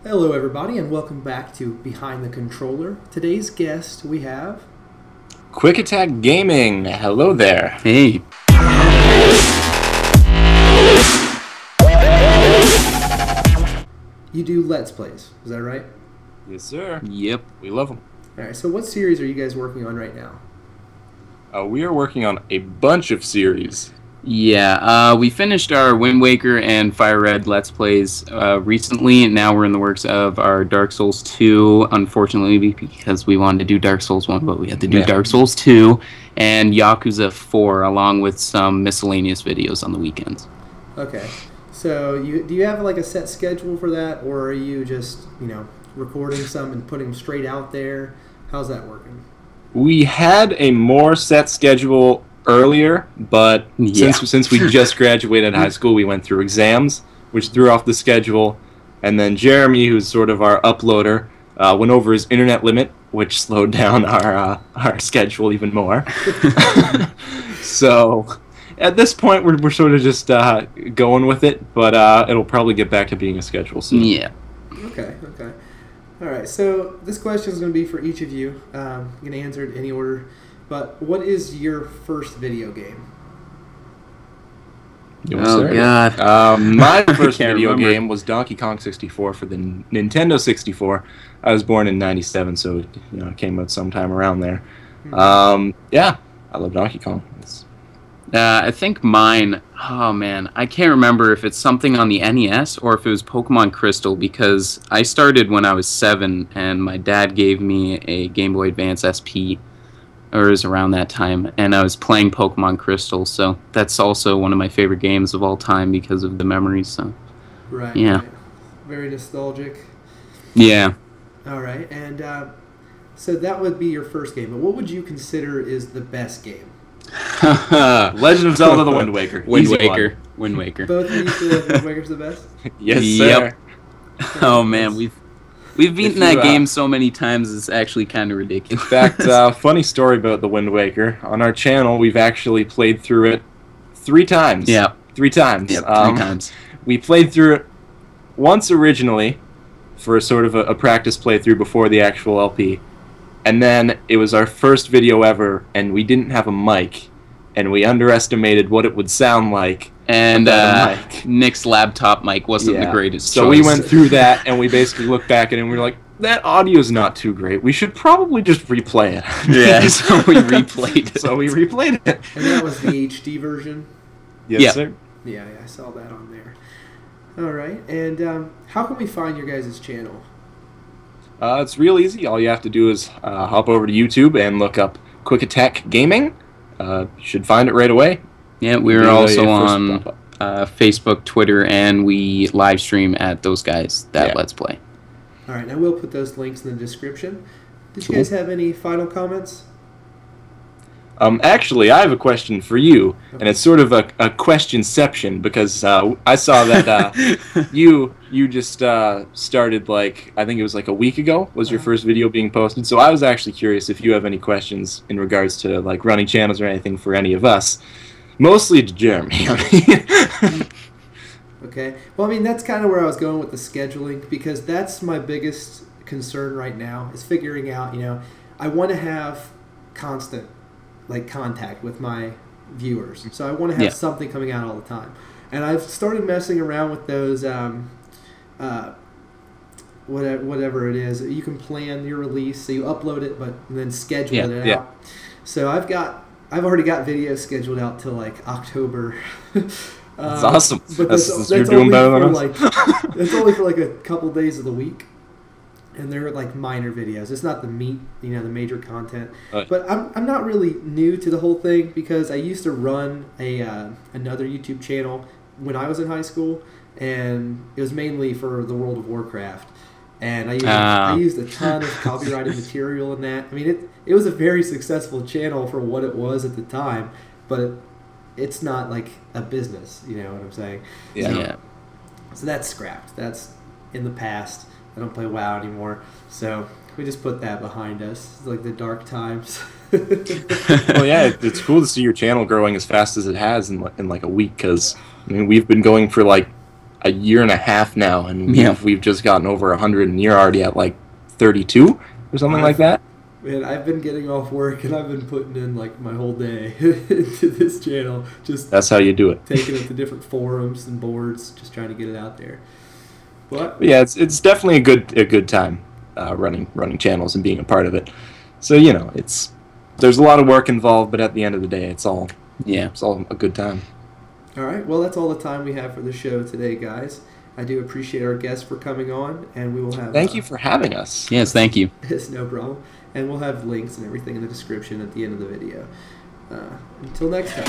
Hello, everybody, and welcome back to Behind the Controller. Today's guest we have... Quick Attack Gaming. Hello there. Hey. You do Let's Plays, is that right? Yes, sir. Yep. We love them. Alright, so what series are you guys working on right now? We are working on a bunch of series. Yeah, we finished our Wind Waker and Fire Red Let's Plays recently, and now we're in the works of our Dark Souls 2, unfortunately, because we wanted to do Dark Souls 1, but we had to do Dark Souls 2, and Yakuza 4, along with some miscellaneous videos on the weekends. Okay, so do you have like a set schedule for that, or are you just, recording some and putting them straight out there? How's that working? We had a more set schedule earlier, but since we just graduated high school, we went through exams, which threw off the schedule, and then Jeremy, who's sort of our uploader, went over his internet limit, which slowed down our schedule even more. So at this point, we're sort of just going with it, but it'll probably get back to being a schedule soon. Yeah. Okay. All right, so this question is going to be for each of you. You can answer it in any order. But what is your first video game? God. My first video remember. game was Donkey Kong 64 for the Nintendo 64. I was born in '97, so it came out sometime around there. Yeah, I love Donkey Kong. I think mine, oh man, I can't remember if it's something on the NES or if it was Pokemon Crystal, because I started when I was 7, and my dad gave me a Game Boy Advance SP, or it was around that time, and I was playing Pokemon Crystal, so that's also one of my favorite games of all time because of the memories, so. Right. Yeah. Right. Very nostalgic. Yeah. All right, and so that would be your first game, but what would you consider is the best game? Legend of Zelda: The Wind Waker. Wind Easy Waker. one. Wind Waker. Both of you feel like Wind Waker's the best? Yes, Yep. sir. Oh man, we've beaten that you, game so many times, it's actually kind of ridiculous. In fact, funny story about the Wind Waker. On our channel, we've actually played through it 3 times. Yeah. 3 times. Yep, 3 times. We played through it once originally for a sort of a practice playthrough before the actual LP. And then it was our first video ever, and we didn't have a mic. And we underestimated what it would sound like. And without a mic. Nick's laptop mic wasn't the greatest So choice. we went through that, and we basically looked back at it, and we were like, that audio's not too great. We should probably just replay it. Yeah, so we replayed it. So we replayed it. And that was the HD version? Yes, Yeah. sir. Yeah, I saw that on there. All right, and how can we find your guys' channel? It's real easy. All you have to do is hop over to YouTube and look up Quick Attack Gaming. You should find it right away. Yeah, we're Really also first on pop Facebook, Twitter, and we live stream at those guys that Let's Play. All right, I will put those links in the description. Did Cool. you guys have any final comments? Actually, I have a question for you, and it's sort of a questionception, because I saw that you just started, like, I think it was like a week ago was your first video being posted, so I was actually curious if you have any questions in regards to, like, running channels or anything for any of us. Mostly to Jeremy. Okay. Well, I mean, that's kind of where I was going with the scheduling, because that's my biggest concern right now is figuring out, I want to have constant, like, contact with my viewers. So I want to have something coming out all the time. And I've started messing around with those, whatever it is. You can plan your release, so you upload it, but then schedule it out. So I've already got videos scheduled out till, like, October. That's awesome. But that's you're doing better than us. That's only for like a couple days of the week, and they're like minor videos. It's not the meat, the major content. But I'm not really new to the whole thing, because I used to run another YouTube channel when I was in high school, and it was mainly for the World of Warcraft. And I used a ton of copyrighted material in that. I mean, it was a very successful channel for what it was at the time, but it's not like a business, you know what I'm saying? Yeah. So that's scrapped. That's in the past. I don't play WoW anymore, so we just put that behind us. It's like the dark times. Well, yeah, it's cool to see your channel growing as fast as it has in like a week, because I mean, we've been going for like a year and a half now, and Yeah. we've just gotten over 100, and you're already at like 32 or something like that. Man, I've been getting off work and I've been putting in like my whole day into this channel. Just That's how you do it. taking it to different forums and boards, just trying to get it out there. But Yeah, it's definitely a good time running channels and being a part of it. So there's a lot of work involved, but at the end of the day, it's all a good time. all right, well, that's all the time we have for the show today, guys. I do appreciate our guests for coming on, and we will have. Thank you for having us. Yes, thank you. It's no problem, and we'll have links and everything in the description at the end of the video. Until next time.